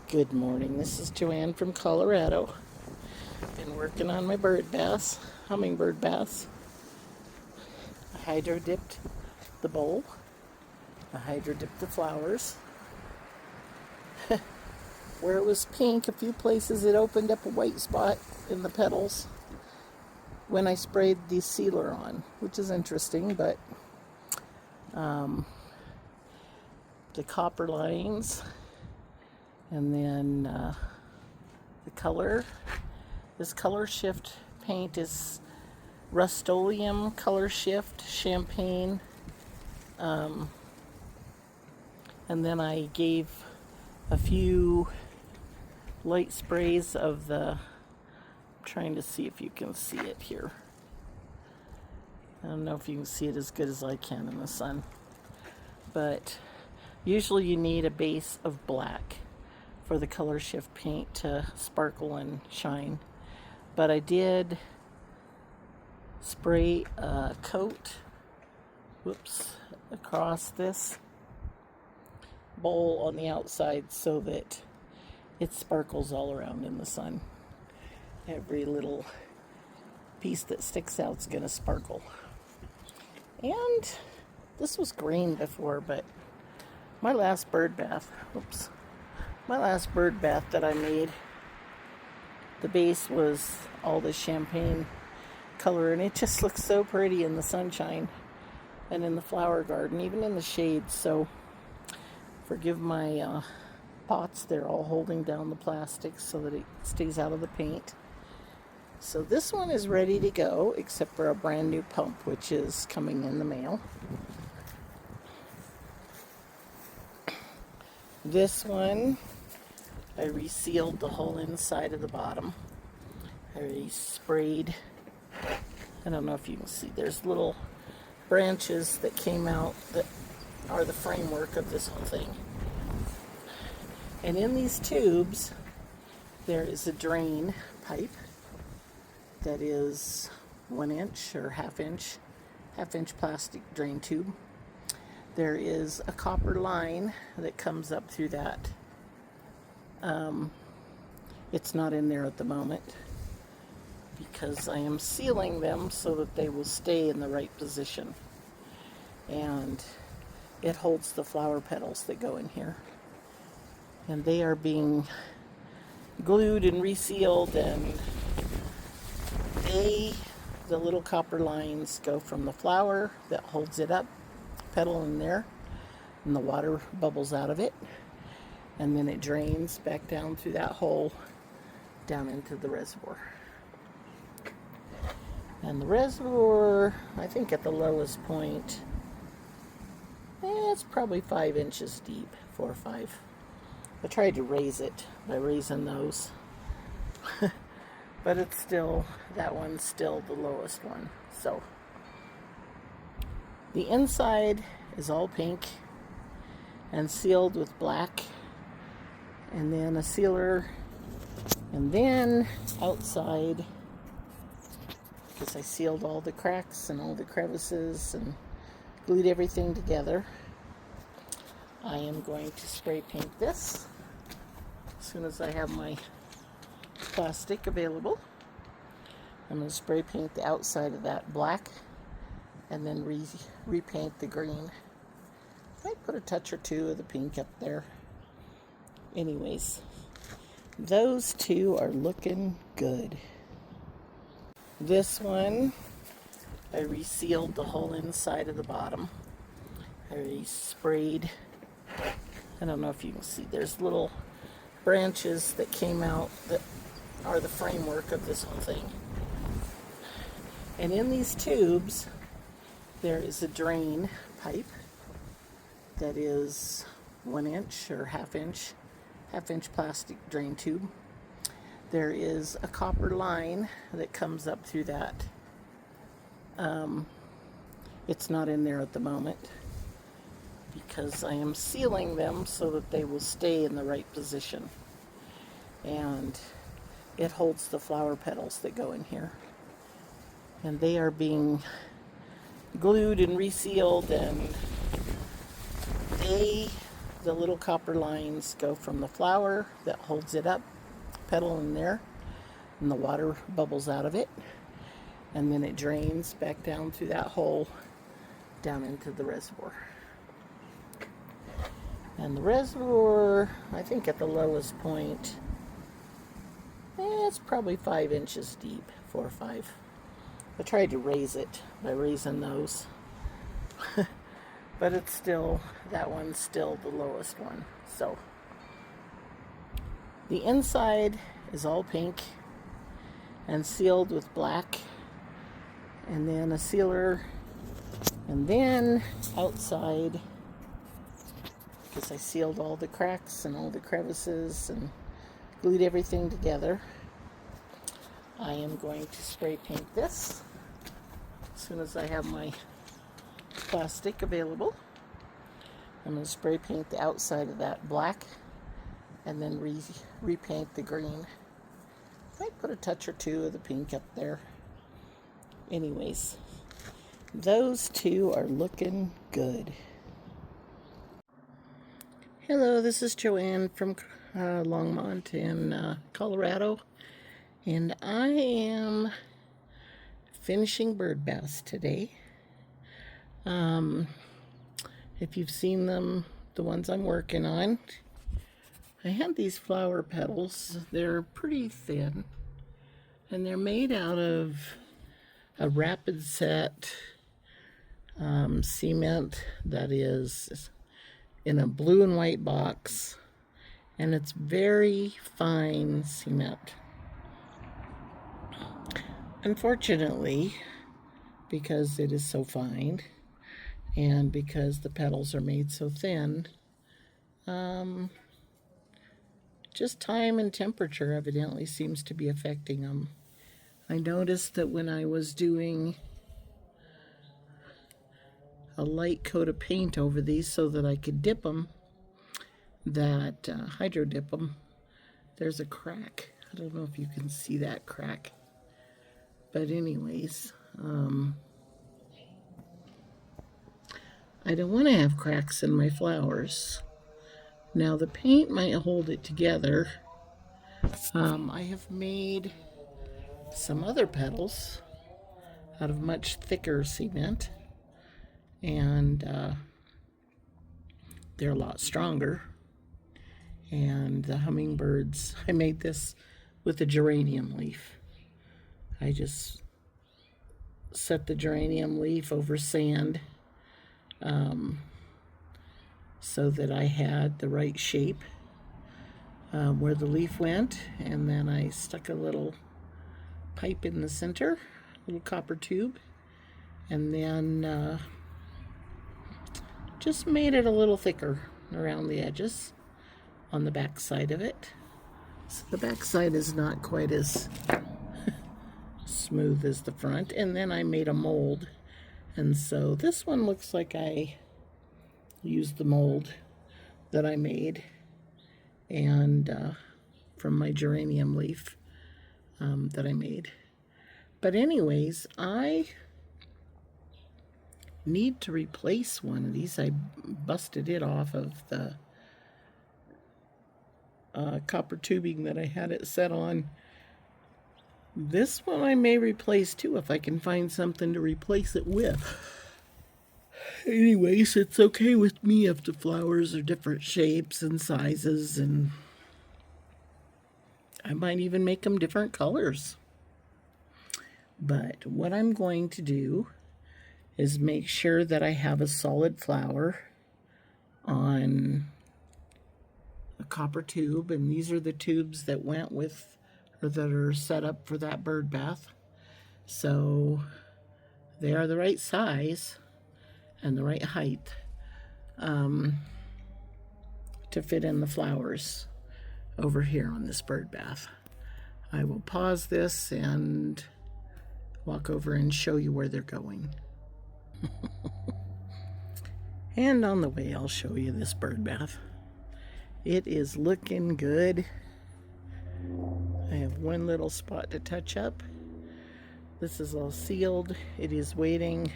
Good morning. This is Joanne from Colorado. Been working on my bird baths, hummingbird baths. I hydro dipped the bowl. I hydro dipped the flowers. Where it was pink, a few places it opened up a white spot in the petals when I sprayed the sealer on, which is interesting, but the copper lines and then the color. This color shift paint is Rust-Oleum color shift champagne, and then I gave a few light sprays of the, I'm trying to see if you can see it here. I don't know if you can see it as good as I can in the sun, but usually you need a base of black for the color shift paint to sparkle and shine. But I did spray a coat, across this bowl on the outside so that it sparkles all around in the sun. Every little piece that sticks out is gonna sparkle. And this was green before, but my last bird bath that I made, the base was all the champagne color, and it just looks so pretty in the sunshine and in the flower garden, even in the shade. So forgive my pots, they're all holding down the plastic so that it stays out of the paint. So this one is ready to go, except for a brand new pump, which is coming in the mail. This one, I resealed the whole inside of the bottom. I sprayed, I don't know if you can see, there's little branches that came out that are the framework of this whole thing. And in these tubes, there is a drain pipe that is 1 inch or half inch plastic drain tube. There is a copper line that comes up through that. It's not in there at the moment because I am sealing them so that they will stay in the right position. And it holds the flower petals that go in here. And they are being glued and resealed, and the little copper lines go from the flower that holds it up, petal in there, and the water bubbles out of it, and then it drains back down through that hole down into the reservoir. And the reservoir, I think at the lowest point, it's probably 5 inches deep, 4 or 5. I tried to raise it by raising those. But it's still, that one's still the lowest one. So the inside is all pink and sealed with black, and then a sealer, and then outside, because I sealed all the cracks and all the crevices and glued everything together, I am going to spray paint this as soon as I have my plastic available. I'm going to spray paint the outside of that black and then repaint the green. I put a touch or two of the pink up there. Anyways, those two are looking good. This one, I resealed the whole inside of the bottom. I sprayed, I don't know if you can see, there's little branches that came out that are the framework of this whole thing. And in these tubes, there is a drain pipe that is 1 inch or half inch plastic drain tube. There is a copper line that comes up through that. It's not in there at the moment because I am sealing them so that they will stay in the right position. And it holds the flower petals that go in here. And they are being glued and resealed, and the little copper lines go from the flower that holds it up, petal in there, and the water bubbles out of it, and then it drains back down through that hole down into the reservoir. And the reservoir, I think at the lowest point, it's probably 5 inches deep, 4 or 5. I tried to raise it by raising those. But it's still, that one's still the lowest one. So the inside is all pink and sealed with black, and then a sealer, and then outside, because I sealed all the cracks and all the crevices and glued everything together, I am going to spray paint this as soon as I have my plastic available. I'm going to spray paint the outside of that black and then repaint the green. Might put a touch or two of the pink up there. Anyways, those two are looking good. Hello, this is Joanne from Longmont in Colorado, and I am finishing birdbaths today. If you've seen them, the ones I'm working on, I have these flower petals. They're pretty thin, and they're made out of a rapid set cement that is in a blue and white box, and it's very fine cement. Unfortunately, because it is so fine and because the petals are made so thin, just time and temperature evidently seems to be affecting them. I noticed that when I was doing a light coat of paint over these so that I could dip them, that hydro dip them, there's a crack. I don't know if you can see that crack. But anyways, I don't want to have cracks in my flowers. Now the paint might hold it together. I have made some other petals out of much thicker cement, and they're a lot stronger. And the hummingbirds, I made this with a geranium leaf. I just set the geranium leaf over sand so that I had the right shape where the leaf went, and then I stuck a little pipe in the center, a little copper tube, and then just made it a little thicker around the edges on the back side of it. So the back side is not quite as smooth as the front, and then I made a mold, and so this one looks like I used the mold that I made and from my geranium leaf that I made. But anyways, I need to replace one of these. I busted it off of the copper tubing that I had it set on. This one I may replace too if I can find something to replace it with. Anyways, it's okay with me if the flowers are different shapes and sizes, and I might even make them different colors. But what I'm going to do is make sure that I have a solid flower on a copper tube, and these are the tubes that went with, or that are set up for that bird bath. So they are the right size and the right height to fit in the flowers over here on this bird bath. I will pause this and walk over and show you where they're going. And on the way, I'll show you this bird bath. It is looking good. I have one little spot to touch up. This is all sealed. It is waiting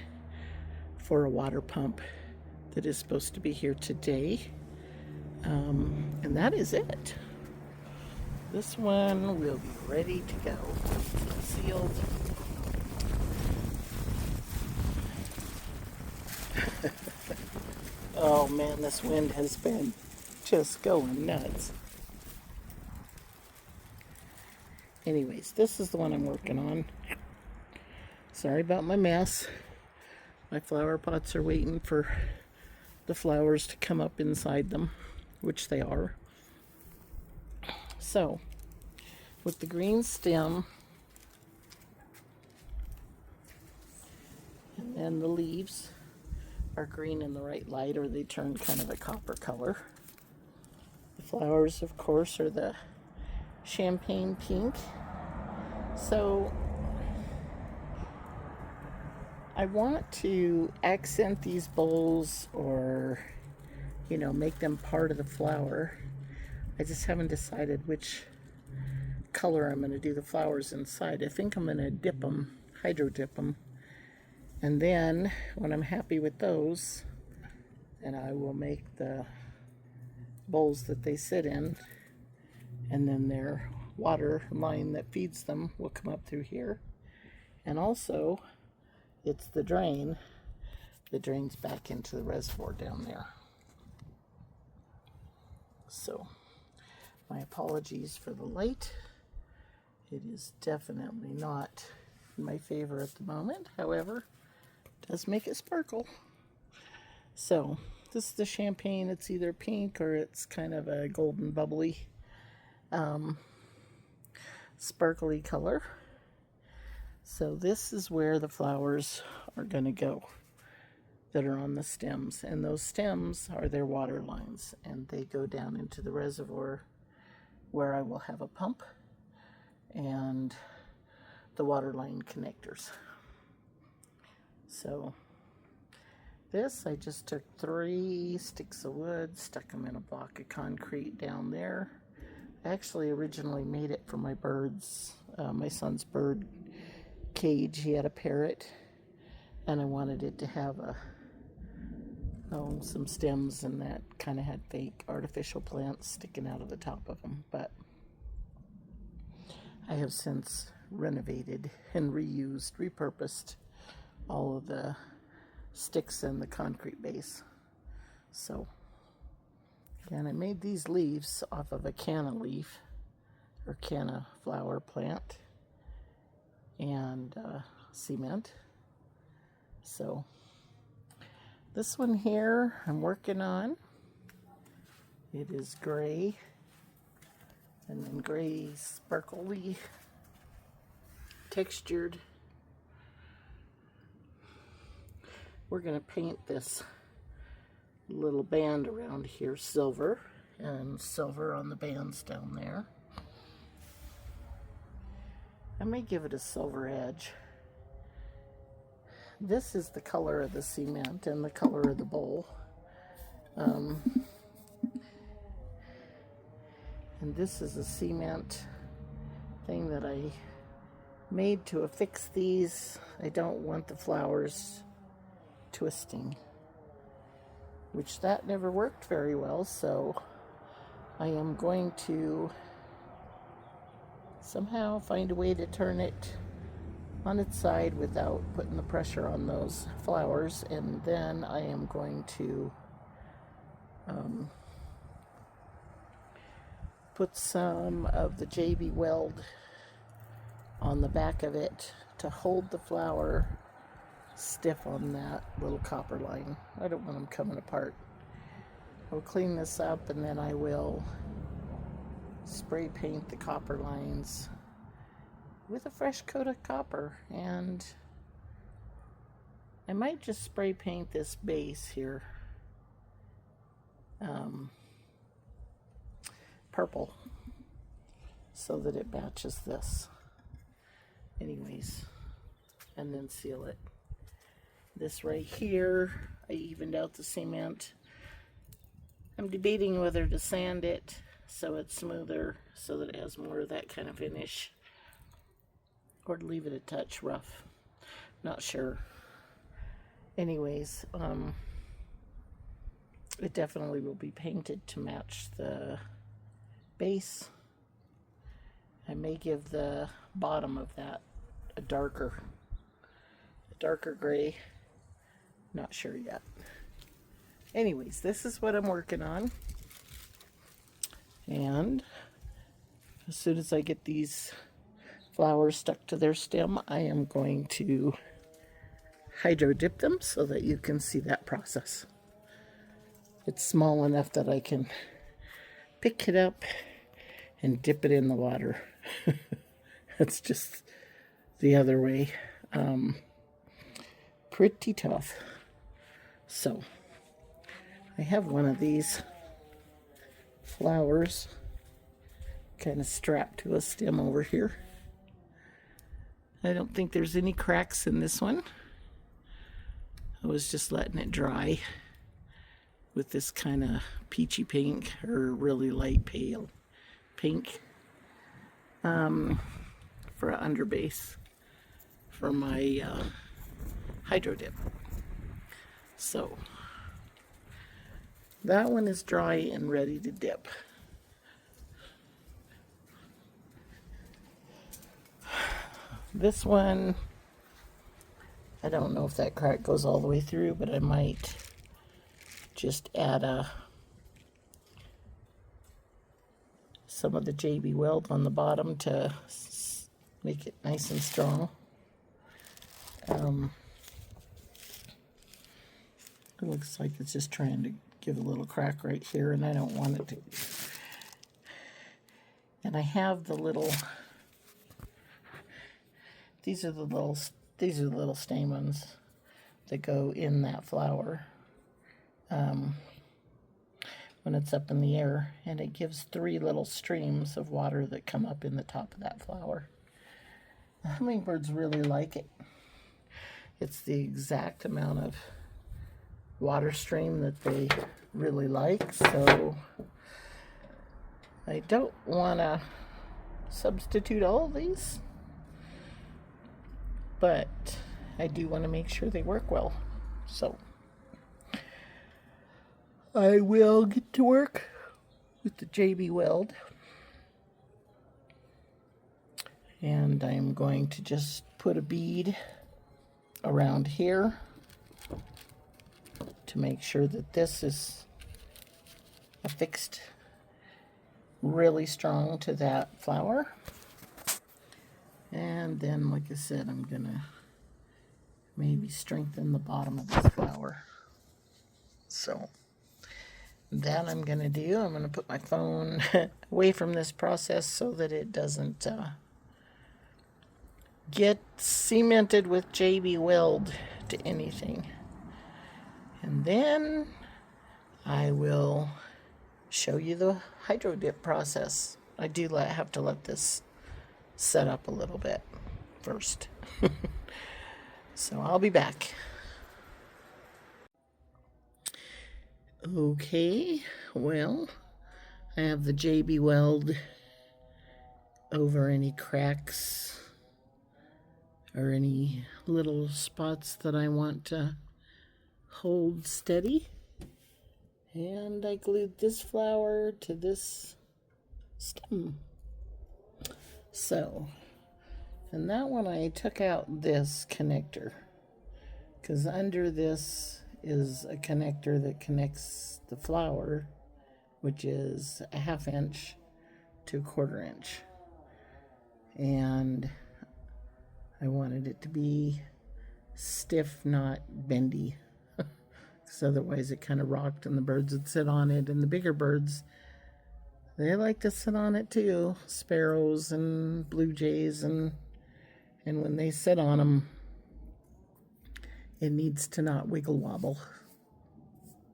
for a water pump that is supposed to be here today. And that is it. This one will be ready to go. Sealed. Oh man, this wind has been just going nuts. Anyways, this is the one I'm working on. Sorry about my mess. My flower pots are waiting for the flowers to come up inside them, which they are. So, with the green stem, and then the leaves are green in the right light, or they turn kind of a copper color. The flowers, of course, are the champagne pink. So I want to accent these bowls, or make them part of the flower. I just haven't decided which color I'm going to do the flowers inside. I think I'm going to dip them, hydro dip them, and then when I'm happy with those, then I will make the bowls that they sit in, and then their water line that feeds them will come up through here. And also, it's the drain that drains back into the reservoir down there. So, my apologies for the light. It is definitely not in my favor at the moment. However, it does make it sparkle. So, this is the champagne. It's either pink or it's kind of a golden bubbly sparkly color. So this is where the flowers are going to go that are on the stems, and those stems are their water lines, and they go down into the reservoir where I will have a pump and the water line connectors. So this, I just took 3 sticks of wood, stuck them in a block of concrete down there. I actually originally made it for my birds, my son's bird cage. He had a parrot, and I wanted it to have some stems, and that kind of had fake artificial plants sticking out of the top of them. But I have since renovated and repurposed all of the sticks and the concrete base. So, and I made these leaves off of a canna leaf, or canna flower plant, and cement. So this one here I'm working on. It is gray, and then gray sparkly textured. We're going to paint this little band around here silver, and silver on the bands down there. I may give it a silver edge. This is the color of the cement and the color of the bowl. And this is a cement thing that I made to affix these. I don't want the flowers twisting, which that never worked very well, so I am going to somehow find a way to turn it on its side without putting the pressure on those flowers. And then I am going to put some of the JB Weld on the back of it to hold the flower stiff on that little copper line. I don't want them coming apart. I'll clean this up, and then I will spray paint the copper lines with a fresh coat of copper, and I might just spray paint this base here purple so that it matches this. Anyways, and then seal it. This right here, I evened out the cement. I'm debating whether to sand it so it's smoother, so that it has more of that kind of finish, or to leave it a touch rough. Not sure. Anyways, It definitely will be painted to match the base. I may give the bottom of that a darker gray. Not sure yet. Anyways, this is what I'm working on. And as soon as I get these flowers stuck to their stem, I am going to hydro dip them so that you can see that process. It's small enough that I can pick it up and dip it in the water. It's just the other way. Pretty tough. So I have one of these flowers kind of strapped to a stem over here. I don't think there's any cracks in this one. I was just letting it dry with this kind of peachy pink or really light pale pink for an underbase for my hydro dip. So that one is dry and ready to dip. This one, I don't know if that crack goes all the way through, but I might just add some of the JB Weld on the bottom to make it nice and strong. It looks like it's just trying to give a little crack right here, and I don't want it to. And I have the little, these are the little stamens that go in that flower when it's up in the air, and it gives 3 little streams of water that come up in the top of that flower. The hummingbirds really like it. It's the exact amount of water stream that they really like, so I don't want to substitute all of these, but I do want to make sure they work well. So I will get to work with the JB Weld, and I'm going to just put a bead around here to make sure that this is affixed really strong to that flower. And then, like I said, I'm gonna maybe strengthen the bottom of this flower. So that I'm gonna do. I'm gonna put my phone away from this process so that it doesn't get cemented with JB Weld to anything. And then I will show you the hydro dip process. I do have to let this set up a little bit first. So I'll be back. Okay, well, I have the JB Weld over any cracks or any little spots that I want to hold steady. And I glued this flower to this stem. So, and that one I took out this connector, because under this is a connector that connects the flower, which is a 1/2 inch to 1/4 inch. And I wanted it to be stiff, not bendy, because otherwise it kind of rocked and the birds would sit on it. And the bigger birds, they like to sit on it too. Sparrows and blue jays, and when they sit on them, it needs to not wiggle wobble.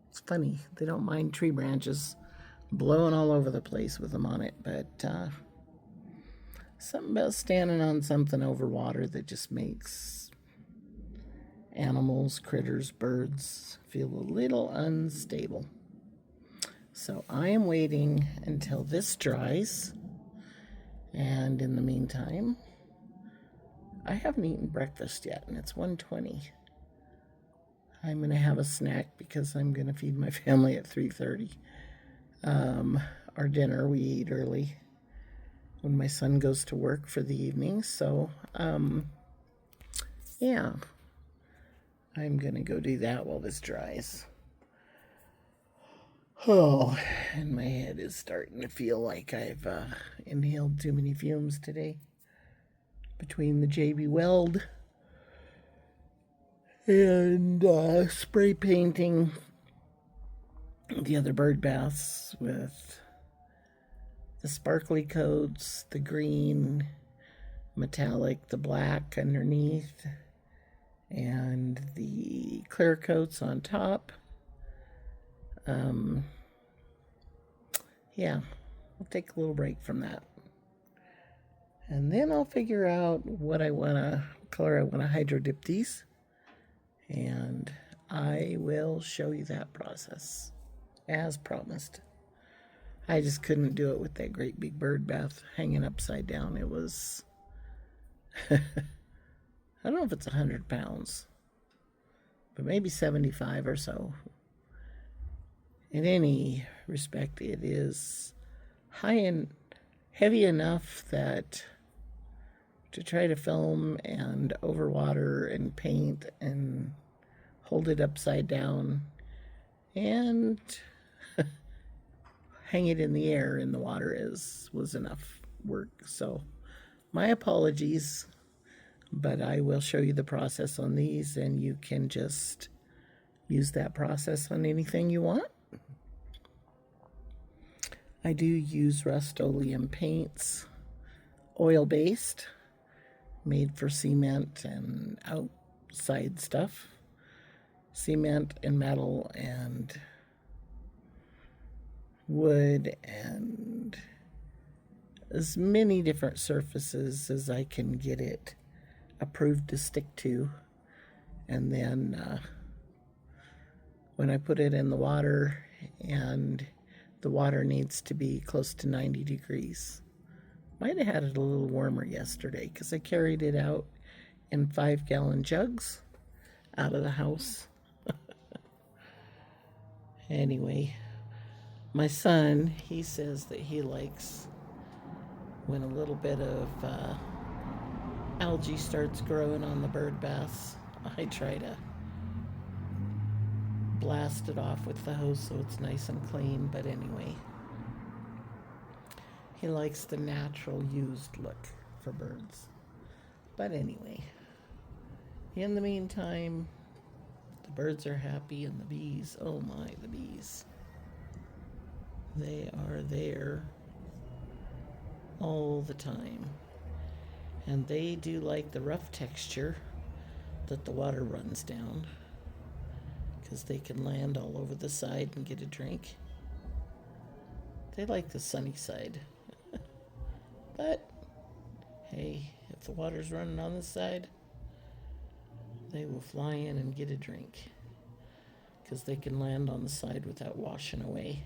It's funny, they don't mind tree branches blowing all over the place with them on it, but something about standing on something over water that just makes animals, critters, birds feel a little unstable. So I am waiting until this dries, and in the meantime, I haven't eaten breakfast yet, and it's 1:20. I'm going to have a snack because I'm going to feed my family at 3:30. Our dinner, we eat early when my son goes to work for the evening. So, yeah, I'm going to go do that while this dries. Oh, and my head is starting to feel like I've inhaled too many fumes today. Between the JB Weld and spray painting the other bird baths with the sparkly coats, the green, metallic, the black underneath, and the clear coats on top. Yeah, I'll take a little break from that. And then I'll figure out what color I want to hydro dip these. And I will show you that process as promised. I just couldn't do it with that great big bird bath hanging upside down. It was, I don't know if it's 100 pounds, but maybe 75 or so. In any respect, it is high and heavy enough that to try to film and overwater and paint and hold it upside down and hang it in the air in the water was enough work. So my apologies, but I will show you the process on these, and you can just use that process on anything you want. I do use Rust-Oleum paints, oil-based, made for cement and outside stuff. Cement and metal and wood and as many different surfaces as I can get it approved to stick to. And then when I put it in the water, and the water needs to be close to 90 degrees. Might have had it a little warmer yesterday because I carried it out in 5-gallon jugs out of the house. Anyway, my son, he says that he likes when a little bit of algae starts growing on the bird baths. I try to blast it off with the hose so it's nice and clean, but anyway, he likes the natural used look for birds. But anyway, in the meantime, the birds are happy, and the bees, oh my, the bees. They are there all the time. And they do like the rough texture that the water runs down, because they can land all over the side and get a drink. They like the sunny side. But, hey, if the water's running on the side, they will fly in and get a drink, because they can land on the side without washing away.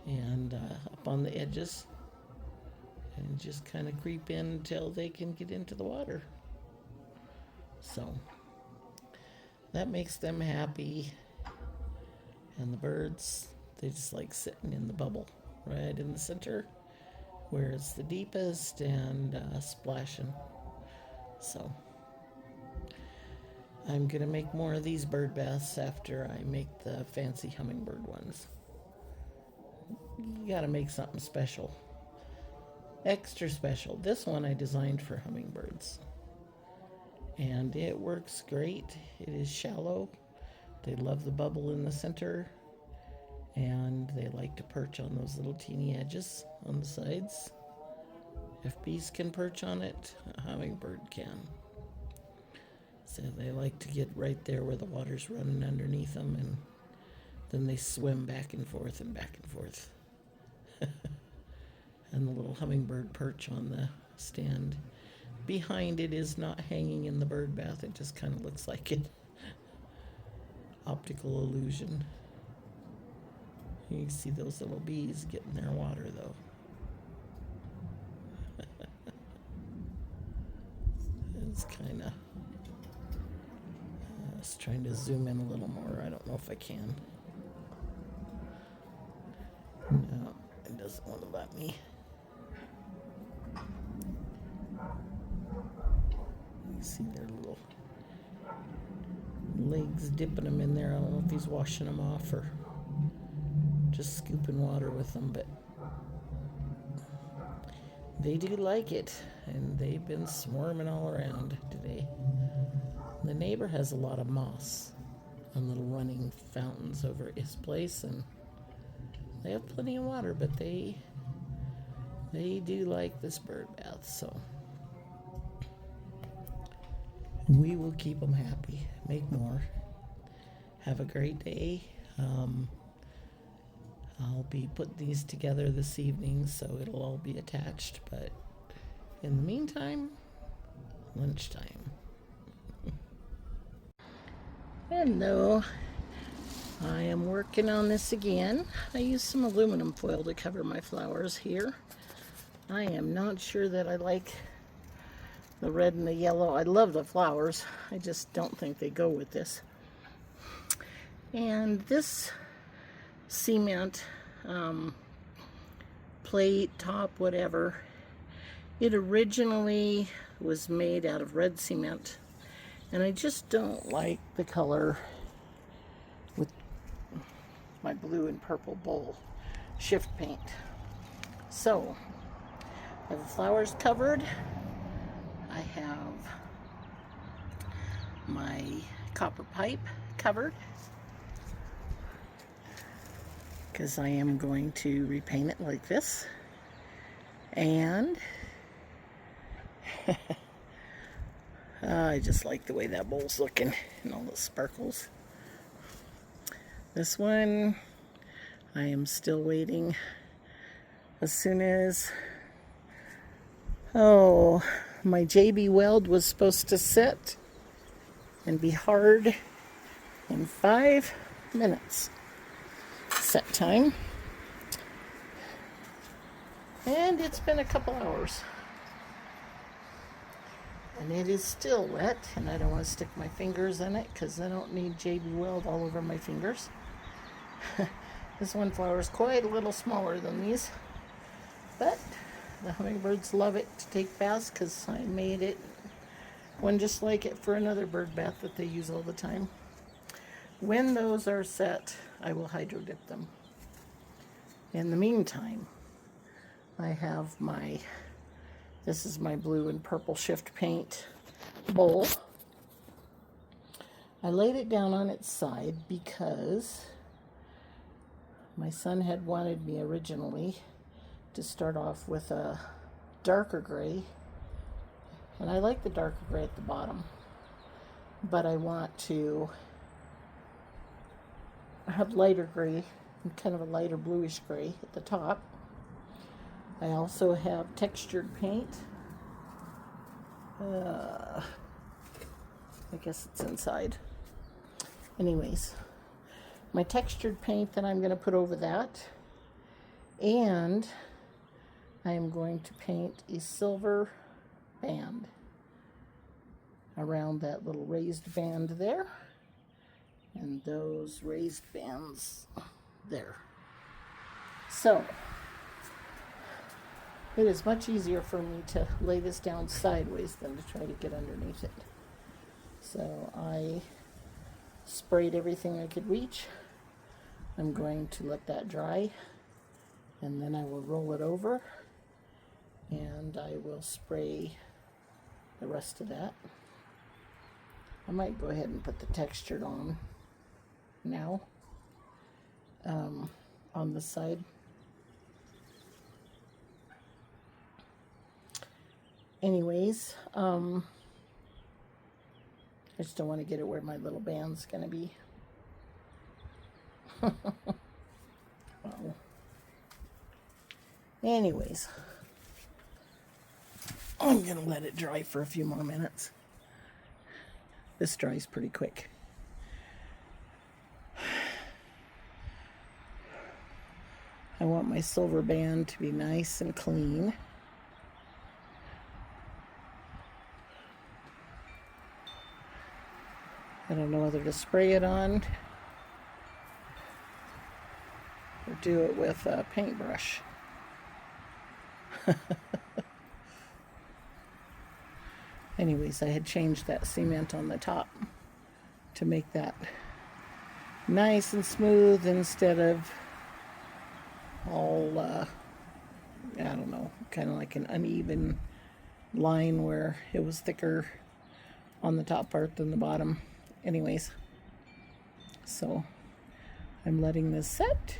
And up on the edges, and just kind of creep in until they can get into the water. So, that makes them happy. And the birds, they just like sitting in the bubble, right in the center, where it's the deepest, and splashing. So, I'm going to make more of these bird baths after I make the fancy hummingbird ones. You got to make something special. Extra special. This one I designed for hummingbirds. And it works great. It is shallow. They love the bubble in the center. And they like to perch on those little teeny edges on the sides. If bees can perch on it, a hummingbird can. So they like to get right there where the water's running underneath them, and then they swim back and forth and back and forth. And the little hummingbird perch on the stand. Behind it is not hanging in the bird bath. It just kind of looks like it. Optical illusion. You can see those little bees getting their water, though. It's kind of just trying to zoom in a little more. I don't know if I can. No, it doesn't want to let me. You see their little legs dipping them in there. I don't know if he's washing them off or just scooping water with them, but they do like it, and they've been swarming all around today. The neighbor has a lot of moss and little running fountains over at his place, and they have plenty of water, but they do like this bird bath, so we will keep them happy. Make more. Have a great day. I'll be putting these together this evening, so it'll all be attached, but in the meantime, lunchtime. Hello. I am working on this again. I used some aluminum foil to cover my flowers here. I am not sure that I like the red and the yellow. I love the flowers. I just don't think they go with this. And this cement plate, top, whatever, it originally was made out of red cement, and I just don't like the color with my blue and purple bowl shift paint. So I have the flowers covered. I have my copper pipe covered, because I am going to repaint it like this. And I just like the way that bowl's looking and all the sparkles. This one, I am still waiting. As soon as, my JB weld was supposed to set and be hard in 5 minutes. Set time, and it's been a couple hours, and it is still wet, and I don't want to stick my fingers in it because I don't need JB weld all over my fingers. This one flower is quite a little smaller than these, but the hummingbirds love it to take baths because I made it one just like it for another bird bath that they use all the time. When those are set, I will hydro dip them. In the meantime, I have this is my blue and purple shift paint bowl. I laid it down on its side because my son had wanted me originally to start off with a darker gray, and I like the darker gray at the bottom, but I want to have lighter gray and kind of a lighter bluish gray at the top. I also have textured paint. I guess it's inside. Anyways, my textured paint that I'm going to put over that, and I am going to paint a silver band around that little raised band there, and those raised bands there. So it is much easier for me to lay this down sideways than to try to get underneath it. So I sprayed everything I could reach. I'm going to let that dry, and then I will roll it over, and I will spray the rest of that. I might go ahead and put the textured on now, on the side. Anyways, I just don't want to get it where my little band's going to be. Wow. Anyways, I'm going to let it dry for a few more minutes. This dries pretty quick. I want my silver band to be nice and clean. I don't know whether to spray it on or do it with a paintbrush. Anyways, I had changed that cement on the top to make that nice and smooth instead of all, I don't know, kind of like an uneven line where it was thicker on the top part than the bottom. Anyways, so I'm letting this set,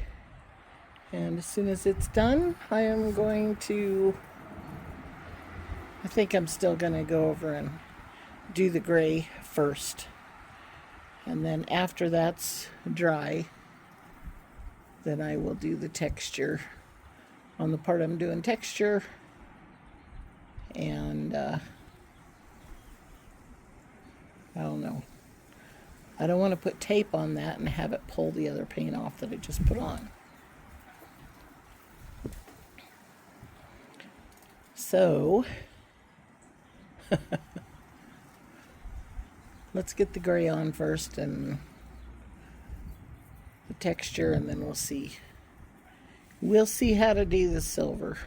and as soon as it's done, I am going to, I think I'm still going to go over and do the gray first, and then after that's dry, then I will do the texture on the part I'm doing texture. And I don't know, I don't want to put tape on that and have it pull the other paint off that I just put on. So let's get the gray on first and the texture, and then we'll see how to do the silver.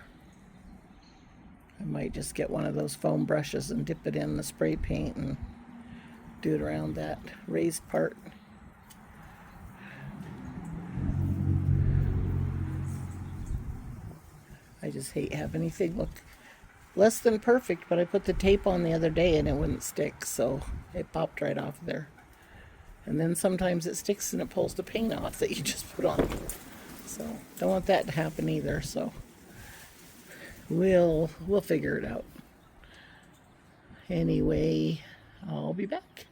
I might just get one of those foam brushes and dip it in the spray paint and do it around that raised part. I just hate having anything look less than perfect, but I put the tape on the other day and it wouldn't stick, so it popped right off there. And then sometimes it sticks and it pulls the paint off that you just put on. So don't want that to happen either, so we'll figure it out. Anyway, I'll be back.